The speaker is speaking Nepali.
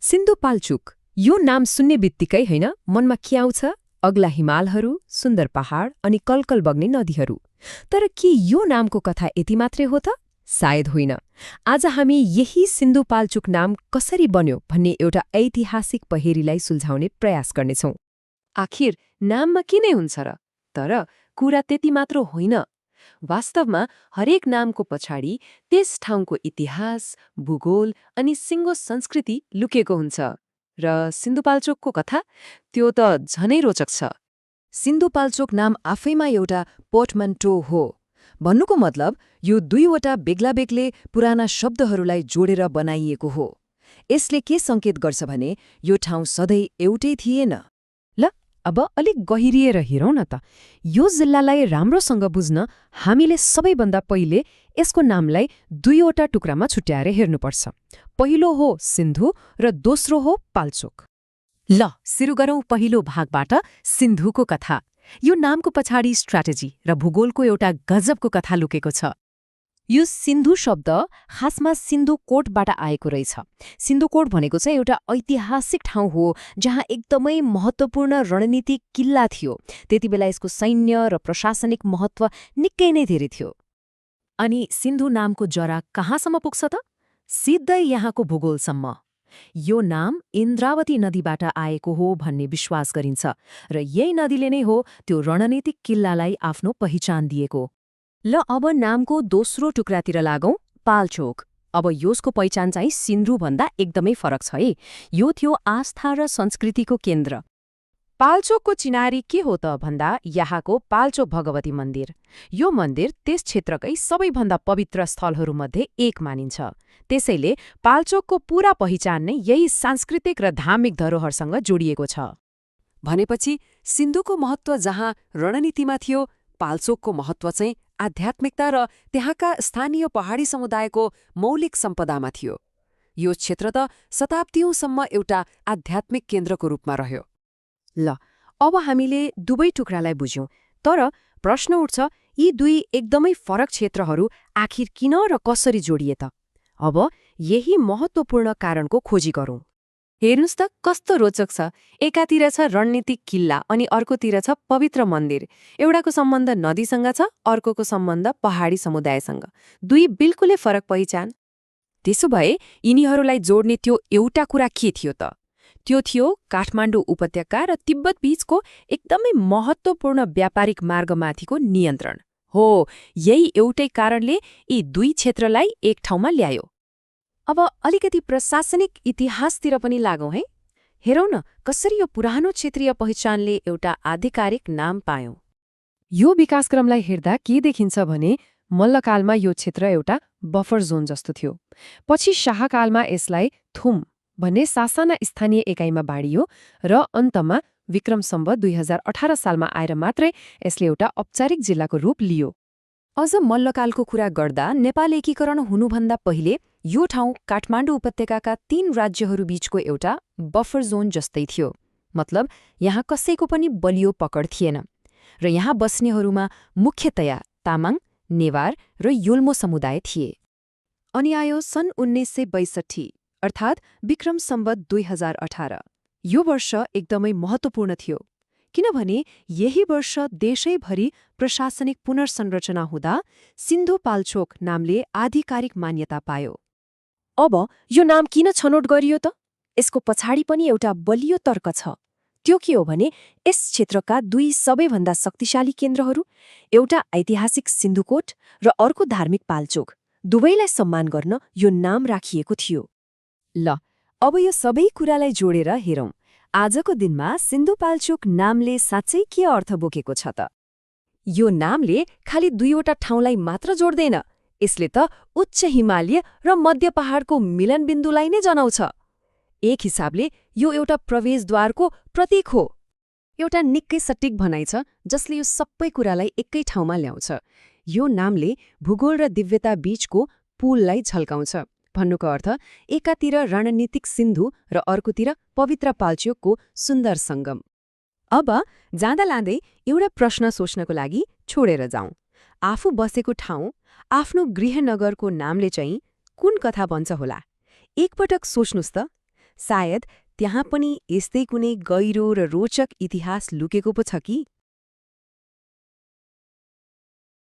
सिन्धुपाल्चोक यो नाम सुन्ने बित्तिकै होइन मनमा के आउँछ? अग्ला हिमालहरू, सुन्दर पहाड अनि कलकल बग्ने नदीहरू। तर के यो नामको कथा यति मात्रै हो त? सायद होइन। आज हामी यही सिन्धुपाल्चोक नाम कसरी बन्यो भन्ने एउटा ऐतिहासिक पहेरीलाई सुल्झाउने प्रयास गर्नेछौँ। आखिर नाममा के नै हुन्छ र? तर कुरा त्यति मात्र होइन। वास्तवमा हरेक नामको पछाडि त्यस ठाउँको इतिहास, भूगोल अनि सिङ्गो संस्कृति लुकेको हुन्छ। र सिन्धुपाल्चोकको कथा त्यो त झनै रोचक छ। सिन्धुपाल्चोक नाम आफैमा एउटा पोर्टमन्टो हो। भन्नुको मतलब यो दुईवटा बेग्ला-बेग्लै पुराना शब्दहरूलाई जोडेर बनाइएको हो। यसले के संकेत गर्छ भने यो ठाउँ सधैँ एउटै थिएन। ल अब अलिक गहिरिएर हेरौँ न त। यो जिल्लालाई राम्रोसँग बुझ्न हामीले सबैभन्दा पहिले यसको नामलाई दुईवटा टुक्रामा छुट्याएर हेर्नुपर्छ। पहिलो हो सिन्धु र दोस्रो हो पाल्चोक। ल सुरु गरौँ पहिलो भागबाट, सिन्धुको कथा। यो नामको पछाडि स्ट्र्याटेजी र भूगोलको एउटा गजबको कथा लुकेको छ। यो सिन्धु शब्द खासमा सिन्धुकोटबाट आएको रहेछ। सिन्धुकोट भनेको चाहिँ एउटा ऐतिहासिक ठाउँ हो जहाँ एकदमै महत्त्वपूर्ण रणनीतिक किल्ला थियो। त्यति बेला यसको सैन्य र प्रशासनिक महत्त्व निकै नै धेरै थियो। अनि सिन्धु नामको जरा कहाँसम्म पुग्छ त? सिधै यहाँको भूगोलसम्म। यो नाम इन्द्रावती नदीबाट आएको हो भन्ने विश्वास गरिन्छ र यही नदीले नै हो त्यो रणनीतिक किल्लालाई आफ्नो पहिचान दिएको। ल अब नामको दोस्रो टुक्रातिर लागौं, पाल्चोक। अब यसको पहिचान चाहिँ सिन्धुभन्दा एकदमै फरक छ है। यो थियो आस्था र संस्कृतिको केन्द्र। पाल्चोकको चिनारी के हो त भन्दा यहाँको पाल्चोक भगवती मन्दिर। यो मन्दिर त्यस क्षेत्रकै सबैभन्दा पवित्र स्थलहरूमध्ये एक मानिन्छ। त्यसैले पाल्चोकको पूरा पहिचान नै यही सांस्कृतिक र धार्मिक धरोहरसँग जोडिएको छ। भनेपछि सिन्धुको महत्त्व जहाँ रणनीतिमा थियो, पाल्चोकको महत्त्व चाहिँ आध्यात्मिकता र त्यहाँका स्थानीय पहाडी समुदायको मौलिक सम्पदामा थियो। यो क्षेत्र त शताब्दीौँसम्म एउटा आध्यात्मिक केन्द्रको रूपमा रह्यो। ल अब हामीले दुवै टुक्रालाई बुझ्यौं, तर प्रश्न उठ्छ, यी दुई एकदमै फरक क्षेत्रहरू आखिर किन र कसरी जोडिए त? अब यही महत्त्वपूर्ण कारणको खोजी गरौँ। हेर्नुस् त कस्तो रोचक छ। एकातिर छ रणनीतिक किल्ला अनि अर्कोतिर छ पवित्र मन्दिर। एउटाको सम्बन्ध नदीसँग छ, अर्कोको सम्बन्ध पहाडी समुदायसँग। दुई बिल्कुलै फरक पहिचान। त्यसो भए यिनीहरूलाई जोड्ने त्यो एउटा कुरा के थियो त? त्यो थियो काठमाडौँ उपत्यका र तिब्बत बीचको एकदमै महत्त्वपूर्ण व्यापारिक मार्गमाथिको नियन्त्रण हो। यही एउटै कारणले यी दुई क्षेत्रलाई एक ठाउँमा ल्यायो। अब अलिकति प्रशासनिक इतिहासतिर पनि लागौँ है। हेरौँ न कसरी यो पुरानो क्षेत्रीय पहिचानले एउटा आधिकारिक नाम पायौं। यो विकासक्रमलाई हेर्दा के देखिन्छ भने मल्लकालमा यो क्षेत्र एउटा बफर जोन जस्तो थियो। पछि शाहकालमा यसलाई थुम भन्ने सासाना स्थानीय एकाइमा बाँडियो र अन्तमा विक्रम सम्वत 2018 सालमा आएर मात्रै यसले एउटा औपचारिक जिल्लाको रूप लियो। अझ मल्लकालको कुरा गर्दा नेपाल एकीकरण हुनुभन्दा पहिले यो ठाउँ काठमाडौँ उपत्यकाका 3 राज्यहरू बीचको एउटा बफर जोन जस्तै थियो। मतलब यहाँ कसैको पनि बलियो पकड थिएन र यहाँ बस्नेहरूमा मुख्यतया तामाङ, नेवार र योल्मो समुदाय थिए। अनि आयो सन् 1962 अर्थात् विक्रम सम्वत 2018। यो वर्ष एकदमै महत्त्वपूर्ण थियो किनभने यही वर्ष देशैभरि प्रशासनिक पुनर्संरचना हुँदा सिन्धुपाल्चोक नामले आधिकारिक मान्यता पायो। अब यो नाम किन छनौट गरियो त? यसको पछाडि पनि एउटा बलियो तर्क छ। त्यो के हो भने यस क्षेत्रका दुई सबैभन्दा शक्तिशाली केन्द्रहरू, एउटा ऐतिहासिक सिन्धुकोट र अर्को धार्मिक पाल्चोक, दुवैलाई सम्मान गर्न यो नाम राखिएको थियो। ल अब यो सबै कुरालाई जोडेर हेरौँ। आजको दिनमा सिन्धुपाल्चोक नामले साँच्चै के अर्थ बोकेको छ त? यो नामले खालि दुईवटा ठाउँलाई मात्र जोड्दैन, यसले त उच्च हिमालय र मध्य पहाडको मिलनबिन्दुलाई नै जनाउँछ। एक हिसाबले यो एउटा प्रवेशद्वारको प्रतीक हो। एउटा निकै सटिक भनाइ छ जसले यो सबै कुरालाई एकै ठाउँमा ल्याउँछ। यो नामले भूगोल र दिव्यता बीचको पुललाई झल्काउँछ। भन्नुको अर्थ एकातिर रणनीतिक सिन्धु र अर्कोतिर पवित्र पाल्चोकको सुन्दर सङ्गम। अब जाँदा लाँदै एउटा प्रश्न सोच्नको लागि छोडेर जाउँ। आफू बसेको ठाउँ, आफ्नो गृहनगरको नामले चाहिँ कुन कथा भन्छ होला? एकपटक सोच्नुस् त। सायद त्यहाँ पनि यस्तै कुनै गहिरो र रोचक इतिहास लुकेको पो छ कि